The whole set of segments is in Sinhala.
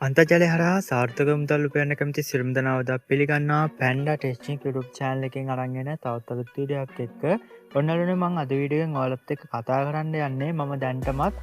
අන්තර්ජාලය හරහා සාර්ථක මුදල් උපයන්න කැමති සියලුම දෙනාව පිළිගන්නවා පැන්ඩා ටෙස්ටිං YouTube channel එකෙන් අරන් එන තවත් අලුත් වීඩියෝයක් එක්ක. ඔන්නලුනේ මම අද වීඩියෝෙන් ඔයාලත් එක්ක කතා කරන්න යන්නේ මම දැන්ටමත්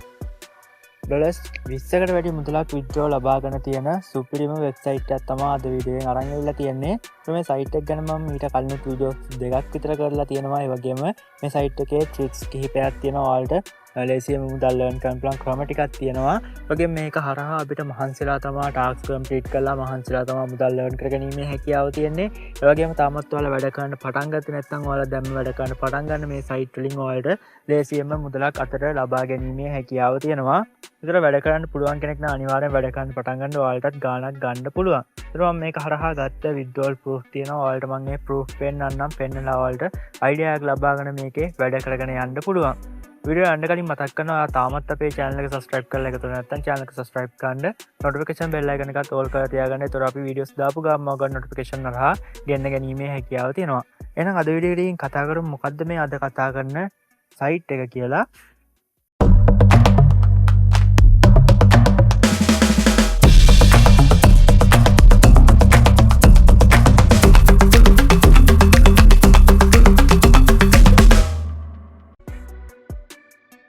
$20කට වැඩි මුදලක් විත්ඩ්‍රෝ ලබාගෙන තියෙන සුපිරිම වෙබ්සයිට් එකක් තමයි අද වීඩියෝෙන් අරන් ඇවිල්ලා තියෙන්නේ. මේ සයිට් එක ගැන මම ඊට කලින් වීඩියෝ දෙකක් විතර කරලා තියෙනවා. ඒ වගේම මේ සයිට් එකේ ට්‍රික්ස් කිහිපයක් තියෙනවා ඔයාලට ලේසියම මුදල් ලර්න් කරන්න පුළුවන් ක්‍රම ටිකක් තියෙනවා. වගේ මේක හරහා අපිට මහන්සිලා තමයි ටාස්ක් කම්ප්ලීට් කරලා මහන්සිලා තමයි මුදල් ලර්න් කරගැනීමේ හැකියාව තියෙන්නේ. ඒ වගේම තාමත් ඔයාලා වැඩ කරන්න පටන් ගත්තේ නැත්නම් ඔයාලා දැන් වැඩ කරන්න පටන් ගන්න මේ සයිට් වලින් ඔයාලට ලේසියම මුදලක් අතට ලබා ගැනීමේ හැකියාව තියෙනවා. ඒතර වැඩ කරන්න පුළුවන් කෙනෙක් නම් අනිවාර්යෙන් වැඩ කරන්න පටන් ගන්න ඔයාලටත් ගාණක් ගන්න පුළුවන්. ඒතර මම මේක හරහා ගත්ත withdrawal proof තියෙනවා. ඔයාලට මම මේ proof පෙන්නන්නම්. පෙන්නලා ඔයාලට idea එකක් ලබාගෙන මේකේ වැඩ කරගෙන යන්න පුළුවන්. විඩියෝ යන්න කලින් මතක් කරනවා තාමත් අපේ channel එක subscribe කරලා එකතු නැත්නම් channel එක subscribe කරන්න notification bell icon එකත් all කරලා තියාගන්න. ඒතර අපි videos දාපු ගමන් මග notification හරහා ගෙන්න ගැනීමේ හැකියාව තියෙනවා. එහෙනම් අද වීඩියෝ එකකින් කතා කරමු මොකද්ද මේ අද කතා කරන site එක කියලා.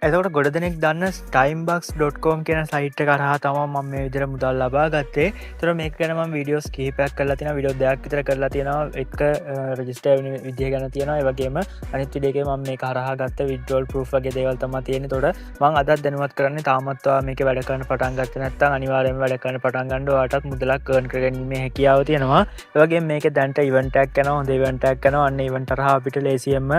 එතකොට ගොඩ දෙනෙක් දන්න timebox.com කියන සයිට් එක කරහා තමයි මම මේ විදිහට මුදල් ලබා ගත්තේ. ඒතර මේක ගැන මම වීඩියෝස් කිහිපයක් කරලා තියෙනවා. වීඩියෝ දෙකක් විතර කරලා තියෙනවා. එක රෙජිස්ටර් වෙන විදිහ ගැන තියෙනවා. ඒ වගේම අනිත් වීඩියෝ එකේ මම මේක හරහා ගත්ත withdrawal proof වගේ දේවල් තමයි තියෙන්නේ. ඒතකොට මම අදත් දැනුවත් කරන්නේ තාමත් ඔයා මේකේ වැඩ කරන්න පටන් ගත්තේ නැත්නම් අනිවාර්යයෙන්ම වැඩ කරන්න පටන් ගන්න ඔයාටත් මුදලක් earn කරගැනීමේ හැකියාව තියෙනවා. ඒ වගේම මේකේ දැන්ට event එකක් යනවා. හොඳ event එකක් යනවා. අන්න event හරහා අපිට ලේසියෙන්ම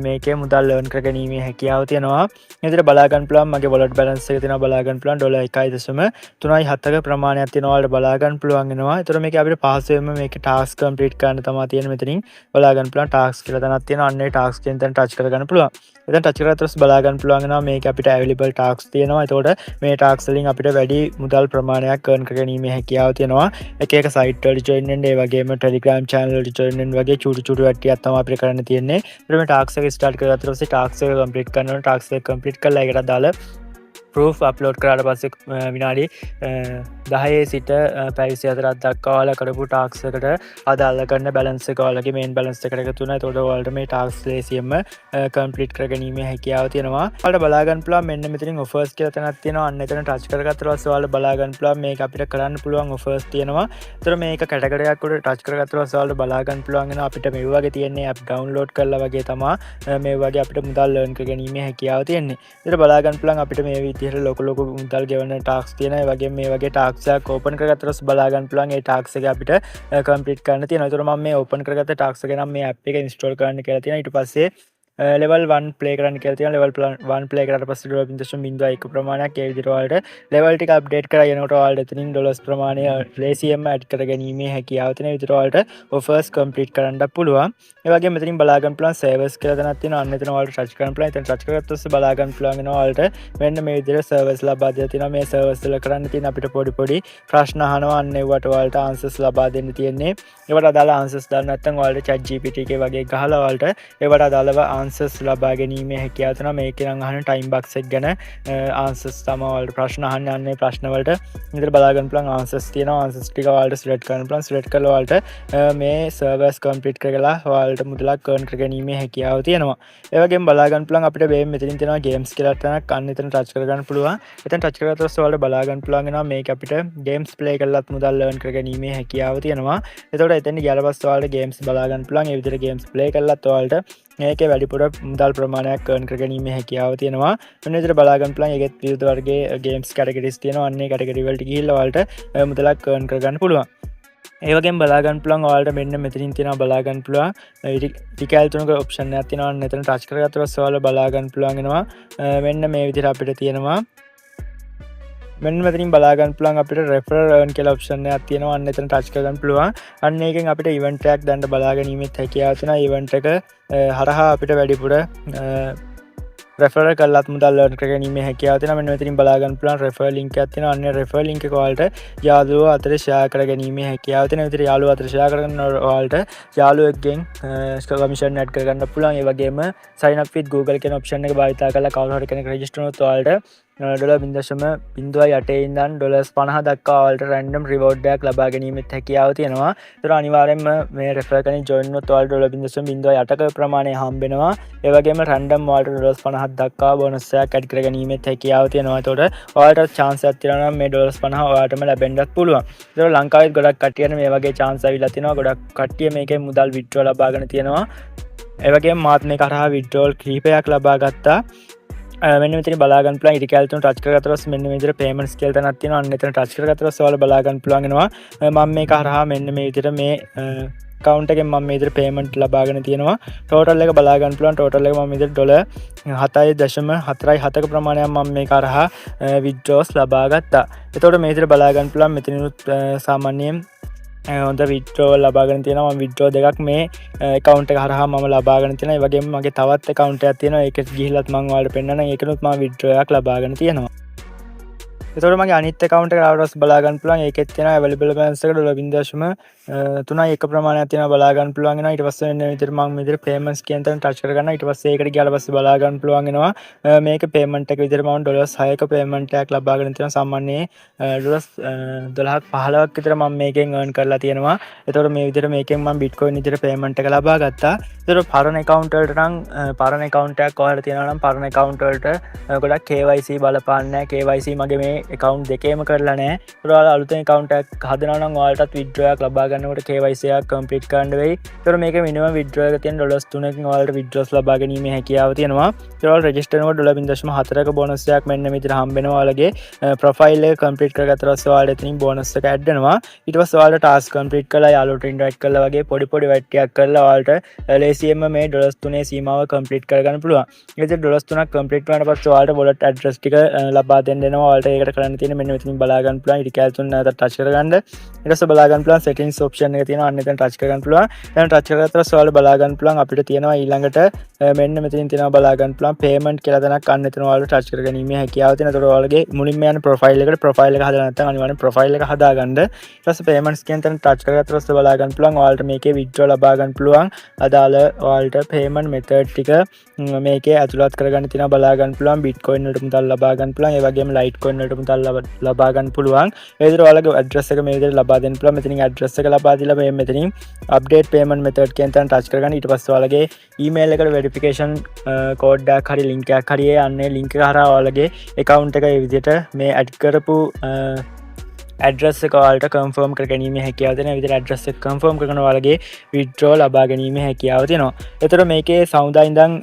මේකේ මුදල් earn කරගැනීමේ හැකියාව තියෙනවා. මෙතන බලාගන්න පුළුවන් මගේ wallet balance එක තියෙනවා බලාගන්න පුළුවන් $1.37ක ප්‍රමාණයක් තියෙනවා ඔයාලට බලාගන්න පුළුවන් වෙනවා. ඒතර මේක අපිට පහසුවෙන්ම මේකේ task complete කරන්න තමයි තියෙන්නේ. මෙතනින් බලාගන්න පුළුවන් task කියලා තැනක් තියෙනවා. අන්න ඒ task එකෙන් දැන් touch කරගන්න පුළුවන්. එතන touch කරලා ඊට බලාගන්න පුළුවන් වෙනවා මේක අපිට available tasks තියෙනවා. ඒතකොට මේ tasks වලින් අපිට වැඩි මුදල් ප්‍රමාණයක් earn කරගැනීමේ හැකියාව තියෙනවා. එක එක site වලට join වෙන්න ඒ වගේම Telegram channel වලට join වෙන්න වගේ චූටි චූටි වැඩ තමයි අපිට කරන්න තියෙන්නේ. ඊට මේ tasks එක start කරගත්ත ඊට පස්සේ tasks එක complete කරනවා. tasks එක complete කරලා ඒකට දාලා proof upload කරාට පස්සේ විනාඩි 10 සිට පැය 24ක් දක්වා ඔයාලා කරපු ටාස්ක් එකට අදාළ කරන බැලන්ස් එක ඔයාලගේ මේන් බැලන්ස් එකට එකතු වෙනවා. ඒතකොට ඔයාලට මේ ටාස්ක් ලේසියෙන්ම කම්ප්ලීට් කරගැනීමේ හැකියාව තියෙනවා. ඔයාලට බලා ගන්න පුළුවන් මෙන්න මෙතනින් offers කියලා තැනක් තියෙනවා. අන්න එතන ටච් කරගත්තා පස්සේ ඔයාලට බලා ගන්න පුළුවන් මේක අපිට කරන්න පුළුවන් offers තියෙනවා. ඒතර මේක කැටගරි එකක් උඩ ටච් කරගත්තා පස්සේ ඔයාලට බලා ගන්න පුළුවන් වෙනවා අපිට මේ වගේ තියෙන්නේ app download කරලා වගේ තමයි මේ වගේ අපිට මුදල් earn කරගැනීමේ හැකියාව තියෙන්නේ. ඒතර බලා ගන්න පුළුවන් අපිට මේ විදිහට ලොකු මුදල් ගෙවන ටාක්ස් තියෙනවා. ඒ වගේම මේ වගේ ටාක්ස් එකක් ඕපන් කරගත්තට පස්සේ බලා ගන්න පුළුවන් ඒ ටාක්ස් එක අපිට කම්ප්ලීට් කරන්න තියෙනවා. ඒතර මම මේ ඕපන් කරගත්ත ටාක්ස් එක නම් මේ ඇප් එක ඉන්ස්ටෝල් කරන්න කියලා තියෙනවා. ඊට පස්සේ level 1 play කරන්න කියලා තියෙනවා. level 1 play කරාට පස්සේ $0.01 ප්‍රමාණයක් ඒ විදිහට ඔයාලට level ටික update කරලා යනකොට ඔයාලට එතනින් ඩොලර්ස් ප්‍රමාණය ලේසියෙන්ම add කරගැනීමේ හැකියාව තියෙන විදිහට ඔයාලට offers complete කරන්න පුළුවන්. ඒ වගේම මෙතනින් බලා ගන්න පුළුවන් servers කියලා තැනක් තියෙනවා. අන්න එතන ඔයාලට touch කරන්න පුළුවන්. එතන touch කරගත්තොත් පස්සේ බලා ගන්න පුළුවන් වෙනවා ඔයාලට මෙන්න මේ විදිහට servers ලබා දෙලා තියෙනවා. මේ servers වල කරන්න තියෙන අපිට පොඩි ප්‍රශ්න අහනවා. අන්න ඒවට ඔයාලට answers ලබා දෙන්න තියෙන්නේ. ඒවට අදාළ answers දාන්න නැත්නම් ඔයාලට ChatGPT එකේ වගේ ගහලා ඔයාලට ඒවට අදාළව answers ලබා ගැනීමේ හැකියාව තියෙනවා. මේකේ නම් අහන timebox එක ගැන answers තමයි ඔයාලට ප්‍රශ්න අහන්නේ. අන්න ඒ ප්‍රශ්න වලට විතර බලා ගන්න පුළුවන් answers තියෙනවා. answers ටික ඔයාලට select කරන්න පුළුවන්. select කරලා ඔයාලට මේ servers complete කරලා ඔයාලට මුදලක් earn කරගැනීමේ හැකියාව තියෙනවා. ඒ වගේම බලා ගන්න පුළුවන් අපිට මේ මෙතනින් තියෙනවා games කියලා තැනක්. අන්න එතන touch කරගන්න පුළුවන්. එතන touch කරගත්තොත් පස්සේ ඔයාලට බලා ගන්න පුළුවන් වෙනවා මේක අපිට games play කරලත් මුදල් earn කරගැනීමේ හැකියාව තියෙනවා. එතකොට එතෙන් ගියාට පස්සේ ඔයාලට games බලා ගන්න පුළුවන්. ඒ විදිහට games play කරලත් ඔයාලට මේකේ වැඩිපුර මුදල් ප්‍රමාණයක් earn කරගැනීමේ හැකියාව තියෙනවා. මෙන්න විදිහට බලා ගන්න පුළුවන්. ඒකෙත් විවිධ වර්ගයේ games categories තියෙනවා. අන්න ඒ category වලට ගිහිල්ලා ඔයාලට මුදලක් earn කරගන්න පුළුවන්. ඒ වගේම බලා ගන්න පුළුවන් ඔයාලට මෙන්න මෙතනින් තියෙනවා බලා ගන්න පුළුවන් ටිකල් තුනක ඔප්ෂන් එකක් තියෙනවා. අන්න එතන ටච් කරගත්තොත් පස්සේ ඔයාලා බලා ගන්න පුළුවන් වෙනවා මෙන්න මේ විදිහට අපිට තියෙනවා. මෙන්න මෙතනින් බලා ගන්න පුළුවන් අපිට refer earn කියලා ඔප්ෂන් එකක් තියෙනවා. අන්න එතන ටච් කරගන්න පුළුවන්. අන්න ඒකෙන් අපිට event එකක් දැන් බලා ගැනීමෙත් හැකියාව තියෙනවා. event එක හරහා අපිට වැඩිපුර refer කරලත් මුදල් earn කරගැනීමේ හැකියාව තියෙනවා. මෙන්න මෙතනින් බලා ගන්න පුළුවන් refer link එකක් තියෙනවා. අන්න refer link එක ඔයාලට යාළුවෝ අතර share කරගැනීමේ හැකියාව තියෙනවා. විතර යාළුවෝ අතර share කරගන්න ඔයාලට යාළුවෙක්ගෙන් commission add කරගන්න පුළුවන්. ඒ වගේම sign up with Google කියන option එක භාවිත කරලා කවුරු හරි කෙනෙක් register වුණොත් ඔයාලට $0.08 ඉඳන් $50 දක්වා ඔයාලට රැන්ඩම් රිවෝඩ් එකක් ලබා ගැනීමට හැකියාව තියෙනවා. ඒතර අනිවාර්යෙන්ම මේ රෙෆර් කරමින් ජොයින් වුණොත් ඔයාලට $0.08ක ප්‍රමාණය හම්බෙනවා. ඒ වගේම රැන්ඩම් ඔයාලට $50 දක්වා බෝනස් එකක් ඇඩ් කර ගැනීමට හැකියාව තියෙනවා. ඒතකොට ඔයාලට chance එකක් තියෙනවා නම් මේ $50 ඔයාලටම ලැබෙන්නත් පුළුවන්. ඒතර ලංකාවේ ගොඩක් කට්ටියට මේ වගේ chance අවිලා තිනවා. ගොඩක් කට්ටිය මේකෙන් මුදල් withdraw ලබාගෙන තියෙනවා. ඒ වගේම මාත් මේ කරහා withdrawal කිහිපයක් ලබා ගත්තා. මෙන්න මෙතන බලා ගන්න පුළුවන්. ඉරි කැලතුන ටච් කරගත්තොත් පස්සේ මෙන්න මේ විදිහට payments කියලා තැනක් තියෙනවා. අන්න එතන ටච් කරගත්තොත් පස්සේ ඔයාලා බලා ගන්න පුළුවන් වෙනවා. මම මේක හරහා මෙන්න මේ විදිහට මේ account එකෙන් මම මේ විදිහට payment ලබාගෙන තියෙනවා. total එක බලා ගන්න පුළුවන්. total එක මම මේ විදිහට $7.47ක ප්‍රමාණයක් මම මේක හරහා withdrawals ලබා ගත්තා. එතකොට මේ විදිහට බලා ගන්න පුළුවන්. මෙතනිනුත් සාමාන්‍යයෙන් හොඳ විඩ්‍රෝවල් ලබාගෙන තියෙනවා. මම විඩ්‍රෝ දෙකක් මේ account එක හරහා මම ලබාගෙන තියෙනවා. ඒ වගේම මගේ තවත් account එකක් තියෙනවා. ඒකත් ගිහිල්ලත් මම ඔයාලට පෙන්නනවා. ඒකනොත් මම විඩ්‍රෝ එකක් ලබාගෙන තියෙනවා. එතකොට මගේ අනිත් account එක ආවරස් බලා ගන්න පුළුවන්. ඒකෙත් තියෙනවා available balance එක $0.3 ප්‍රමාණයක් තියෙනවා බලා ගන්න පුළුවන් වෙනවා. ඊට පස්සේ මෙන්න විදිහට මම මේ විදිහට payments කියන තැන touch කර ගන්නවා. ඊට පස්සේ ඒකට ගියාට පස්සේ බලා ගන්න පුළුවන් වෙනවා. මේක payment එක විදිහට මම $6ක payment එකක් ලබාගෙන තියෙනවා. සාමාන්‍යයෙන් $12-15ක් විතර මම මේකෙන් earn කරලා තියෙනවා. එතකොට මේ විදිහට මේකෙන් මම bitcoin විදිහට payment එක ලබා ගත්තා. එතකොට පරණ account වලට නම් පරණ account එකක් ඔයාලට තියෙනවා නම් පරණ account වලට ගොඩක් KYC බලපාන්නේ නැහැ. KYC මගේ මේ account දෙකේම කරලා නැහැ. ඒතකොට ඔයාලා අලුතෙන් account එකක් හදනවා නම් ඔයාලටත් withdraw එකක් ලබා ගන්නකොට KYC එකක් complete කරන්න වෙයි. ඒතකොට මේකේ minimum withdraw එක තියෙන $3කින් ඔයාලට withdrawals ලබා ගැනීමේ හැකියාව තියෙනවා. ඒතකොට ඔයාලා register වෙනකොට $0.4ක bonus එකක් මෙන්න මෙතන හම්බෙනවා. ඔයාලගේ profile එක complete කරගත්තා පස්සේ ඔයාලට එතනින් bonus එක add වෙනවා. ඊට පස්සේ ඔයාලා task complete කරලා යාළුවෝට invite කරලා වගේ පොඩි වැට්ටියක් කරලා ඔයාලට ලේසියෙන්ම මේ $3 සීමාව complete කරගන්න පුළුවන්. ඊට $3 complete කරාට පස්සේ ඔයාලට wallet address ටික ලබා දෙන්න දෙනවා. ඔයාලට ඒකට කරන්න තියෙන මෙන්න මෙතනින් බලා ගන්න පුළුවන්. ඉරි කැලතුන් නැවත ටච් කරගන්න. ඊට පස්සේ බලා ගන්න පුළුවන් settings option එක තියෙනවා. අන්න එතන ටච් කරගන්න පුළුවන්. දැන් ටච් කරගත්තා පස්සේ ඔයාලා බලා ගන්න පුළුවන් අපිට තියෙනවා ඊළඟට මෙන්න මෙතනින් තියෙනවා බලා ගන්න පුළුවන් payment කියලා තැනක්. අන්න එතන ඔයාලා ටච් කරගැනීමේ හැකියාව තියෙනවා. ඒතකොට ඔයාලගේ මුලින්ම යන profile එක හදලා නැත්නම් අනිවාර්යෙන් profile එක හදාගන්න. ඊට පස්සේ payments කියන තැන ටච් කරගත්තා පස්සේ බලා ගන්න පුළුවන්. ඔයාලට මේකේ withdraw ලබා ගන්න පුළුවන්. අදාළ ඔයාලට payment method ටික මේකේ ඇතුළත් කරගන්න තියෙනවා බලා ගන්න පුළුවන්. bitcoin වලට මුදල් ලබා ගන්න පුළුවන්. ඒ වගේම litecoin වලට මුදල් ලබා ගන්න පුළුවන්. ඒ විදිහට ඔයාලගේ address එක මේ විදිහට ලබා දෙන්න පුළුවන්. මෙතනින් address එක ලබා දීලා මේ මෙතනින් update payment method කියන තැන touch කරගන්න. ඊට පස්සේ ඔයාලගේ email එකට verification code එකක් හරි link එකක් හරි යන්නේ link එක හරහා ඔයාලගේ account එක මේ විදිහට මේ add කරපු ඇඩ්‍රස් එක ඔයාලට කන්ෆර්ම් කර ගැනීමේ හැකියාව තියෙනවා. ඒ විදිහට ඇඩ්‍රස් එක කන්ෆර්ම් කරගෙන ඔයාලගේ withdraw ලබා ගැනීමේ හැකියාව තියෙනවා. ඒතර මේකේ සවුන්දා ඉඳන්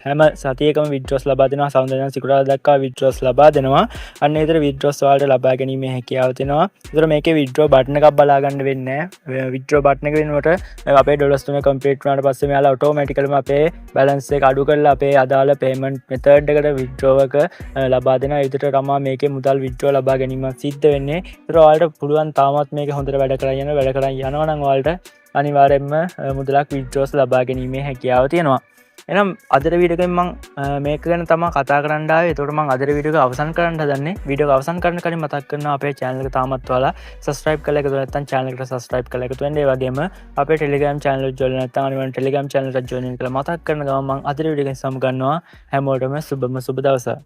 හැම සතියකම withdrawals ලබා දෙනවා. සවුන්දා ඉඳන් සිකුරාදා දක්වා withdrawals ලබා දෙනවා. අන්න ඒ විදිහට withdrawals ඔයාලට ලබා ගැනීමේ හැකියාව තියෙනවා. ඒතර මේකේ withdraw button එකක් බලා ගන්න වෙන්නේ නැහැ. withdraw button එක වෙනකොට අපේ $3 complete වුණාට පස්සේ මෙයාලා automatically අපේ balance එක අඩු කරලා අපේ අදාළ payment method එකට withdraw එක ලබා දෙනවා. ඒ විදිහට තමයි මේකේ මුදල් withdraw ලබා ගැනීම සිද්ධ වෙන්නේ. ඒතර ඔයාලට පුළුවන් තාමත් මේක හොඳට වැඩ කරගෙන යනවා නම් ඔයාලට අනිවාර්යයෙන්ම මුදලක් withdrawals ලබා ගැනීමේ හැකියාව තියෙනවා. එහෙනම් අද වීඩියෝ එකෙන් මම මේක ගැන තමයි කතා කරන්න ආවේ. ඒතකොට මම අද වීඩියෝ එක අවසන් කරන්න හදන්නේ. වීඩියෝ එක අවසන් කරන්න කලින් මතක් කරනවා අපේ channel එක තාමත් ඔයාලා subscribe කරලා එකතු නැත්නම් channel එකට subscribe කරලා එකතු වෙන්න. ඒ වගේම අපේ Telegram channel එකට join නැත්නම් අනිවාර්යෙන් Telegram channel එකට join වෙන්න කියලා මතක් කරන ගමන් මම අද වීඩියෝ එකෙන් සමු ගන්නවා. හැමෝටම සුබ දවසක්.